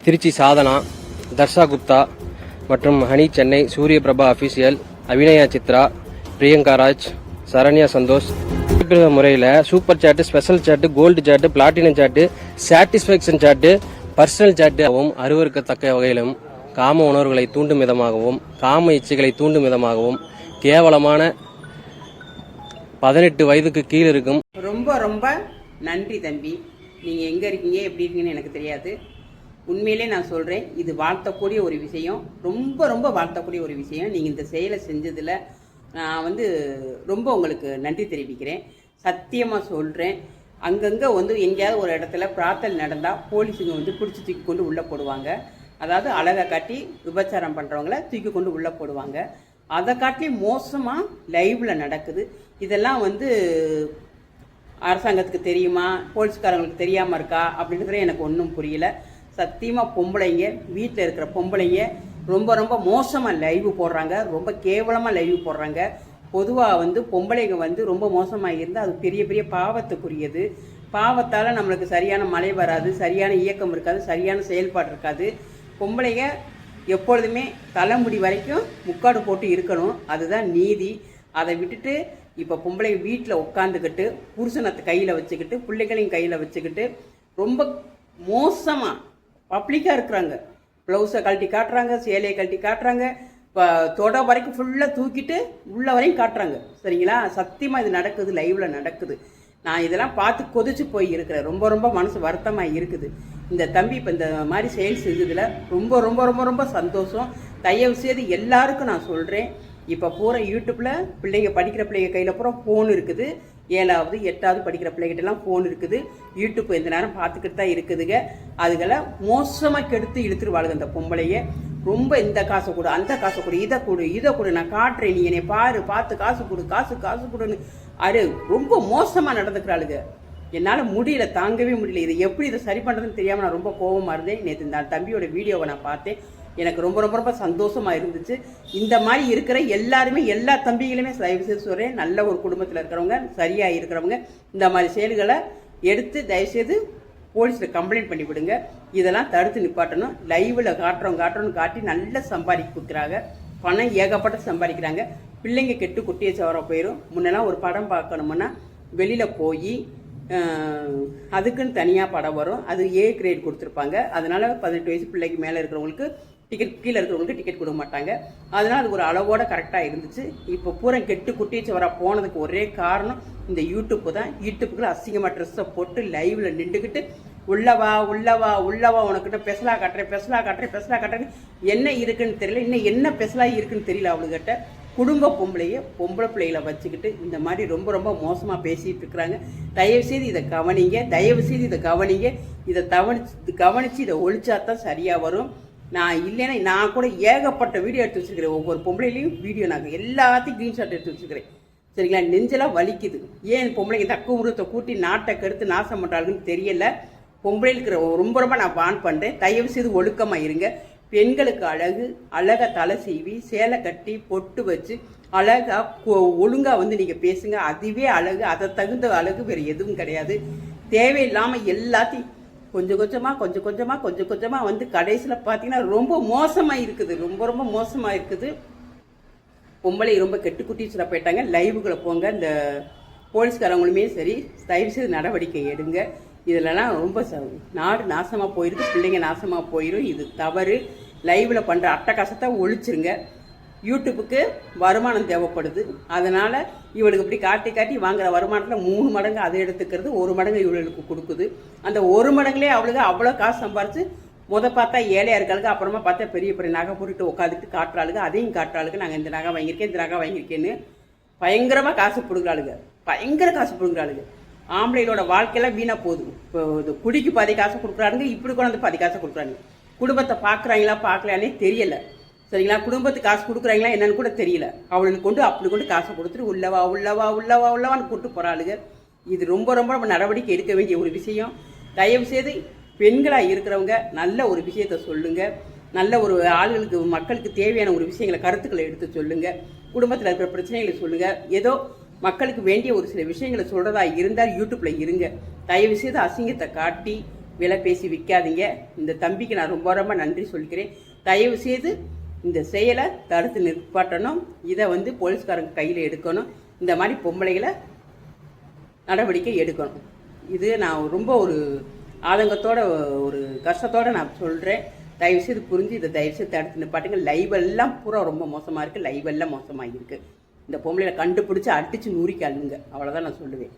திருச்சி சாதனா, தர்ஷா குப்தா மற்றும் ஹனி சென்னை, சூரிய பிரபா அபிஷியல், அபிநயா சித்ரா, பிரியங்கா ராஜ், சரண்யா சந்தோஷ் முறையில் சூப்பர் சாட்டு, ஸ்பெஷல் சாட்டு, கோல்டு சாட்டு, பிளாட்டினம் சாட்டு, சாட்டிஸ்பேக்ஷன் சாட்டு, பர்சனல் சாட்டாகவும் அருவருக்கத்தக்க வகையிலும் காம உணர்வுகளை தூண்டும் விதமாகவும் காம இச்சைகளை தூண்டும் விதமாகவும் கேவலமான 18 வயதுக்கு கீழ் இருக்கும். ரொம்ப ரொம்ப நன்றி தம்பி. நீங்கள் எங்கே இருக்கீங்க, எப்படி இருக்கீங்கன்னு எனக்கு தெரியாது. உண்மையிலே நான் சொல்கிறேன், இது வாழ்த்தக்கூடிய ஒரு விஷயம், ரொம்ப ரொம்ப வாழ்த்தக்கூடிய ஒரு விஷயம். நீங்கள் இந்த செயலை செஞ்சதில் நான் ரொம்ப உங்களுக்கு நன்றி தெரிவிக்கிறேன். சத்தியமாக சொல்கிறேன், அங்கங்கே எங்கேயாவது ஒரு இடத்துல பிரார்த்தனை நடந்தால் போலீஸுங்க பிடிச்சி தூக்கி கொண்டு உள்ளே போடுவாங்க. அதாவது அழகை காட்டி விபச்சாரம் பண்ணுறவங்கள தூக்கி கொண்டு உள்ளே போடுவாங்க. அதை காட்டி மோசமாக லைவில் நடக்குது. இதெல்லாம் அரசாங்கத்துக்கு தெரியுமா, போலீஸ்காரங்களுக்கு தெரியாமல் இருக்கா அப்படின்றத எனக்கு ஒன்றும் புரியல. சத்தியமாக பொம்பளைங்க, வீட்டில் இருக்கிற பொம்பளைங்க ரொம்ப ரொம்ப மோசமாக லைவ் போடுறாங்க, ரொம்ப கேவலமாக லைவ் போடுறாங்க. பொதுவாக பொம்பளைங்க ரொம்ப மோசமாக இருந்தால் அது பெரிய பெரிய பாவத்துக்குரியது. பாவத்தால் நம்மளுக்கு சரியான மழை வராது, சரியான இயக்கம் இருக்காது, சரியான செயல்பாடு இருக்காது. பொம்பளைங்க எப்பொழுதுமே தலைமுடி வரைக்கும் முக்காடு போட்டு இருக்கணும், அதுதான் நீதி. அதை விட்டுட்டு இப்போ பொம்பளைங்க வீட்டில் உட்காந்துக்கிட்டு புருஷனத்தை கையில் வச்சுக்கிட்டு பிள்ளைகளையும் கையில் வச்சுக்கிட்டு ரொம்ப மோசமாக பப்ளிக்காக இருக்கிறாங்க. ப்ளவுஸை கழட்டி காட்டுறாங்க, சேலையை கழட்டி காட்டுறாங்க, இப்போ தொட வரைக்கும் ஃபுல்லாக தூக்கிட்டு உள்ள வரையும் காட்டுறாங்க. சரிங்களா? சத்தியமாக இது நடக்குது, லைவில் நடக்குது. நான் இதெல்லாம் பார்த்து கொதிச்சு போய் இருக்கிறேன். ரொம்ப ரொம்ப மனசு வருத்தமாக இருக்குது. இந்த தம்பி இப்போ இந்த மாதிரி செயல் செஞ்சதில் ரொம்ப ரொம்ப ரொம்ப ரொம்ப சந்தோஷம். தயவு செய்து எல்லாருக்கும் நான் சொல்கிறேன், இப்போ பூரா யூடியூப்பில் பிள்ளைங்க படிக்கிற பிள்ளைங்க கையில் பூரா ஃபோன் இருக்குது. 7வது 8வது படிக்கிற பிள்ளைகிட்டலாம் ஃபோன் இருக்குது. யூடியூப் எந்த நேரம் பார்த்துக்கிட்டு தான் இருக்குதுங்க. அதுகளை மோசமாக கெடுத்து இழுத்துருவாளுங்க அந்த பொம்பளைய. ரொம்ப இந்த காசை கொடு, அந்த காசை கொடு, இதை கொடு, நான் காட்டுறேன், நீ என்னை பாரு, பார்த்து காசு கொடு, காசு கொடுன்னு அது ரொம்ப மோசமாக நடந்துக்கிறாளுங்க. என்னால் முடியல, தாங்கவே முடியல. இதை எப்படி இதை சரி பண்ணுறதுன்னு தெரியாமல் நான் ரொம்ப கோபமாக இருந்தேன். நேற்று இந்த தம்பியோட வீடியோவை நான் பார்த்தேன், எனக்கு ரொம்ப ரொம்ப ரொம்ப சந்தோஷமாக இருந்துச்சு. இந்த மாதிரி இருக்கிற எல்லாருமே, எல்லா தம்பிகளுமே தயவு செய்து சொல்கிறேன், நல்ல ஒரு குடும்பத்தில் இருக்கிறவங்க, சரியாக இருக்கிறவங்க இந்த மாதிரி செயல்களை எடுத்து தயவுசெய்து போலீஸில் கம்ப்ளைண்ட் பண்ணி விடுங்க. இதெல்லாம் தடுத்து நிப்பாட்டணும். லைவில் காட்டுறோன்னு காட்டி நல்லா சம்பாதிக்க கொடுக்குறாங்க, பணம் ஏகப்பட்ட சம்பாதிக்கிறாங்க. பிள்ளைங்க கெட்டு குட்டியை சவர போயிடும். முன்னெல்லாம் ஒரு படம் பார்க்கணுமுன்னா வெளியில் போய் அதுக்குன்னு தனியாக படம் வரும், அது ஏ கிரேட் கொடுத்துருப்பாங்க. அதனால் 18 வயசு பிள்ளைக்கு மேலே இருக்கிறவங்களுக்கு டிக்கெட், கீழே இருக்கிறவங்களுக்கு டிக்கெட் கொடுக்க மாட்டாங்க. அதனால் அது ஒரு அளவோட கரெக்டாக இருந்துச்சு. இப்போ பூரா கெட்டு குட்டிச்சு வர போனதுக்கு ஒரே காரணம் இந்த யூடியூப்பு தான். யூடியூப்புக்குள்ள அசிங்கமாக ட்ரெஸ்ஸை போட்டு லைவில் நின்றுக்கிட்டு உள்ளவா உனக்கிட்ட பெசலா காட்டுறேன் என்ன இருக்குன்னு தெரியல, இன்னும் என்ன பெசலா இருக்குன்னு தெரியல. அவளுக்கிட்ட குடும்ப பொம்பளை பிள்ளைகளை வச்சுக்கிட்டு இந்த மாதிரி ரொம்ப ரொம்ப மோசமாக பேசிகிட்டு இருக்கிறாங்க. தயவுசெய்து இதை கவனிங்க. இதை கவனித்து இதை ஒழிச்சாதான் சரியாக வரும். நான் இல்லைன்னா நான் கூட ஏகப்பட்ட வீடியோ எடுத்து வச்சுருக்கிறேன். ஒவ்வொரு பொம்பளையிலையும் வீடியோ நாங்கள் எல்லாத்தையும் க்ரீன்ஷாட் எடுத்து வச்சுருக்கிறேன். சரிங்களா? நெஞ்செல்லாம் வலிக்குது. ஏன் பொம்பளைங்க தக்க உருவத்தை கூட்டி நாட்டை கெடுத்து நாசம் பண்ணுறாங்கன்னு தெரியல. பொம்பளைக்கு ரொம்ப ரொம்ப நான் வான் பண்ணுறேன், தயவு செய்து ஒழுக்கமாக இருங்க. பெண்களுக்கு அழகாக தலை சீவி சேலை கட்டி பொட்டு வச்சு அழகாக ஒழுங்காக நீங்கள் பேசுங்க. அதுவே அழகு, அதை தகுந்த அழகு வேறு எதுவும் கிடையாது. தேவையில்லாமல் எல்லாத்தையும் கொஞ்சம் கொஞ்சமாக கடைசியில் பார்த்தீங்கன்னா ரொம்ப மோசமாக இருக்குது, ரொம்ப மோசமாக இருக்குது. பொம்பளை ரொம்ப கெட்டுக்குட்டிச்சில் போயிட்டாங்க. லைவுக்குள்ளே போங்க. இந்த போலீஸ்காரங்களுமே சரி, தயவு செய்து நடவடிக்கை எடுங்க. இதிலலாம் ரொம்ப நாடு நாசமாக போயிருக்கு, பிள்ளைங்க நாசமாக போயிடும். இது தவறு. லைவில் பண்ணுற அட்டகாசத்தை ஒழிச்சிருங்க. யூடியூப்புக்கு வருமானம் தேவைப்படுது. அதனால் இவளுக்கு இப்படி காட்டி வாங்குற வருமானத்தில் 3 மடங்கு அதை எடுத்துக்கிறது, 1 மடங்கு இவளுக்கு கொடுக்குது. அந்த 1 மடங்குலேயே அவளுக்கு அவ்வளோ காசு சம்பாரிச்சு பார்த்தா ஏழையாக இருக்காளுங்க, அப்புறமா பார்த்தா பெரிய பெரிய நகை போட்டுட்டு உட்காந்துட்டு காட்டுறாளுங்க. அதையும் காட்டுறாளுங்க, நாங்கள் இந்த நகை வாங்கியிருக்கேன்னு பயங்கரமாக காசு பிடுங்குறாளுங்க. ஆம்பளைகளோட வாழ்க்கையெல்லாம் வீணாக போகுது. இப்போ இது குடிக்கு பாதி காசு கொடுக்குறாங்க, இப்படி கொண்டு பாதி காசை கொடுக்குறாங்க. குடும்பத்தை பார்க்கலானே தெரியல. சரிங்களா? குடும்பத்துக்கு காசு கொடுக்குறாங்களா என்னன்னு கூட தெரியல. அவளுக்கு அப்படி கொண்டு காசை கொடுத்துட்டு உள்ளவான்னு கூப்பிட்டு போகிறாளுங்க. இது ரொம்ப ரொம்ப நடவடிக்கை எடுக்க வேண்டிய ஒரு விஷயம். தயவு செய்து பெண்களாக இருக்கிறவங்க நல்ல ஒரு விஷயத்த சொல்லுங்கள். நல்ல ஒரு ஆளுகளுக்கு, மக்களுக்கு தேவையான ஒரு விஷயங்களை, கருத்துக்களை எடுத்து சொல்லுங்கள். குடும்பத்தில் இருக்கிற பிரச்சனைகளை சொல்லுங்கள். ஏதோ மக்களுக்கு வேண்டிய ஒரு சில விஷயங்களை சொல்கிறதா இருந்தால் யூடியூப்பில் இருங்க. தயவு செய்து அசிங்கத்தை காட்டி விலை பேசி விற்காதீங்க. இந்த தம்பிக்கு நான் ரொம்ப ரொம்ப நன்றி சொல்லிக்கிறேன். தயவு செய்து இந்த செயலை தடுத்து நிற்பாட்டணும். இதை வந்து போலீஸ்காரங்க கையில் எடுக்கணும். இந்த மாதிரி பொம்பளைகளை நடவடிக்கை எடுக்கணும். இது நான் ரொம்ப ஒரு ஆதங்கத்தோட ஒரு கஷ்டத்தோடு நான் சொல்கிறேன். தயவுசெய்து புரிஞ்சு இதை தயவுசெய்து தடுத்து நிற்பாட்டுங்க. லைவ் எல்லாம் பூரா ரொம்ப மோசமாக இருக்குது. லைவ் எல்லாம் மோசமாக இருக்குது. இந்த பொம்பளைகளை கண்டுபிடிச்சி அடித்து நூறிக்கு அள்ளுங்க. அவ்வளோதான் நான் சொல்லுவேன்.